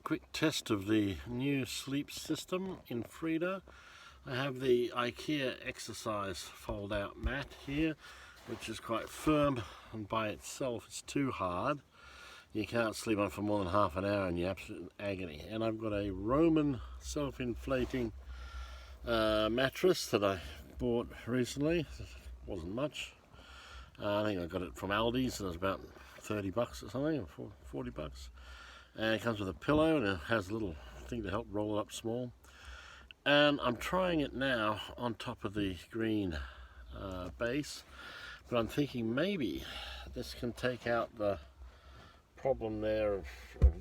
quick test of the new sleep system in Frida. I have the IKEA exercise fold out mat here, which is quite firm, and by itself it's too hard. You can't sleep on for more than half an hour and you're absolute agony. And I've got a Roman self-inflating mattress that I bought recently. It wasn't much. I think I got it from Aldi's, and it was about 30 bucks or something, or 40 bucks. And it comes with a pillow, and it has a little thing to help roll it up small. And I'm trying it now on top of the green base, but I'm thinking maybe this can take out the problem there of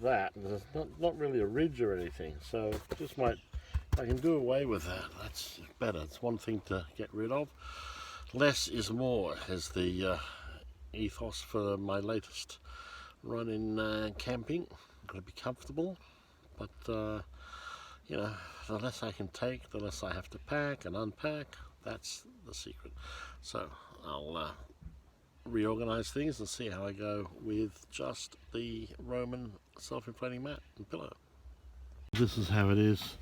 that. There's not really a ridge or anything, so just might, I can do away with that. That's better. It's one thing to get rid of. Less is more is the ethos for my latest run in camping. Got to be comfortable, but you know, the less I can take, the less I have to pack and unpack. That's the secret. So I'll reorganize things and see how I go with just the Roman self-inflating mat and pillow. This is how it is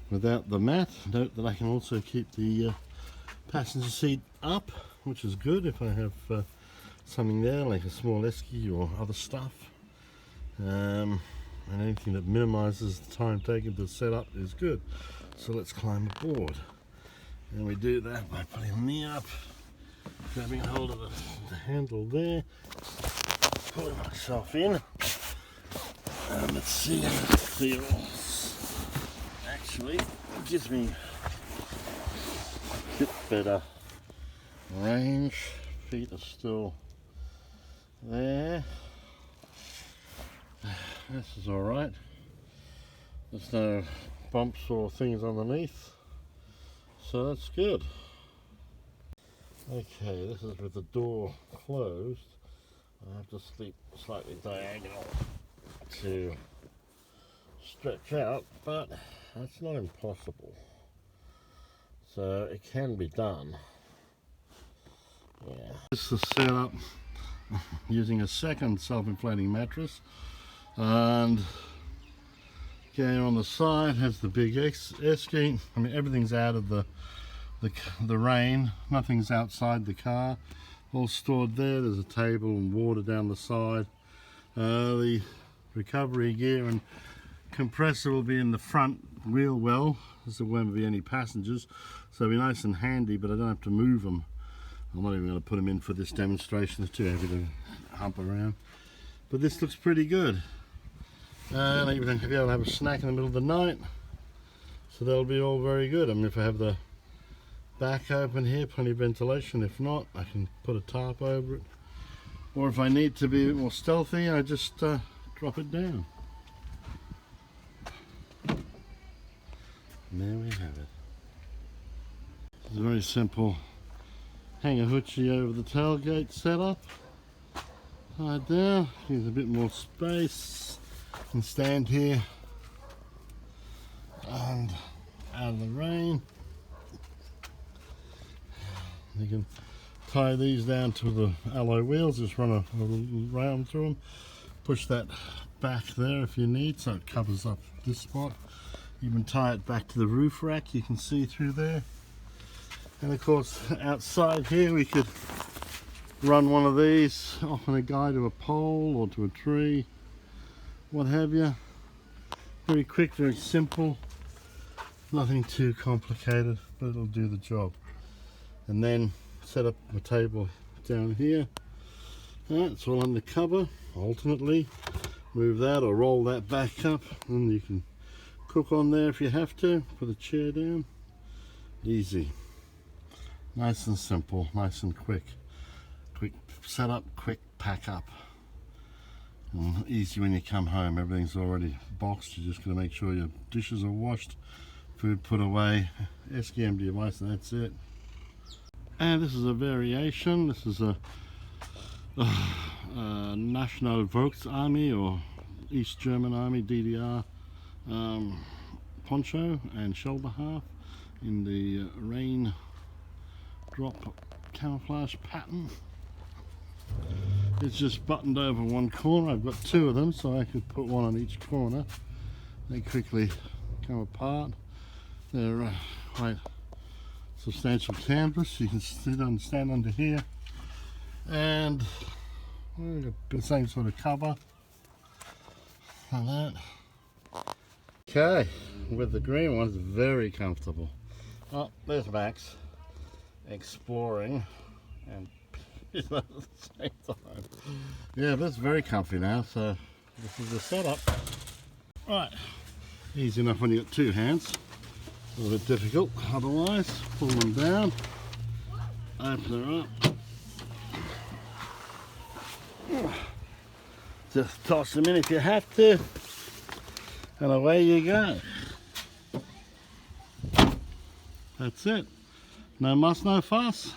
without the mat. Note that I can also keep the passenger seat up, which is good if I have something there like a small esky or other stuff. And anything that minimizes the time taken to set up is good. So let's climb aboard. And we do that by putting the knee up, grabbing hold of the handle there, pulling myself in, and let's see how it feels. Actually, it gives me a bit better range. Feet are still there. This is alright. There's no bumps or things underneath, so that's good. Okay, this is with the door closed. I have to sleep slightly diagonal to stretch out, but that's not impossible. So it can be done. Yeah. This is set up using a second self-inflating mattress, and okay, on the side has the big esky. I mean, everything's out of the rain, nothing's outside the car, all stored there. There's a table and water down the side. The recovery gear and compressor will be in the front wheel well, as there won't be any passengers, so it'll be nice and handy, but I don't have to move them. I'm not even going to put them in for this demonstration, it's too heavy to hump around. But this looks pretty good. And I even be able to have a snack in the middle of the night, so that'll be all very good. I mean, if I have the back open here, plenty of ventilation. If not, I can put a tarp over it. Or if I need to be a bit more stealthy, I just drop it down. And there we have it. It's a very simple hang a hoochie over the tailgate setup. Right there, gives a bit more space. Can stand here and out of the rain. You can tie these down to the alloy wheels, just run a round through them. Push that back there if you need, so it covers up this spot. You can tie it back to the roof rack, you can see through there. And of course, outside here we could run one of these off on a guy to a pole or to a tree, what have you. Very quick, very simple, nothing too complicated, but it'll do the job. And then set up a table down here. It's all under cover. Alternately move that or roll that back up, and you can cook on there if you have to. Put a chair down. Easy. Nice and simple, nice and quick. Quick setup, quick pack up. And easy when you come home. Everything's already boxed. You're just going to make sure your dishes are washed, food put away, esky empty device, and that's it. And this is a variation. This is a National Volksarmee or East German Army, DDR poncho and shoulder half in the rain drop camouflage pattern. It's just buttoned over one corner. I've got two of them, so I could put one on each corner. they quickly come apart. They're quite substantial canvas. You can stand under here, and we've got the same sort of cover like that. Okay, with the green ones, very comfortable. Oh, there's Max exploring and at the same time. Yeah, that's very comfy now. So this is the setup. Right, easy enough when you've got two hands. A little bit difficult otherwise. Pull them down, open her up. Just toss them in if you have to, and away you go. That's it. No muss, no fuss.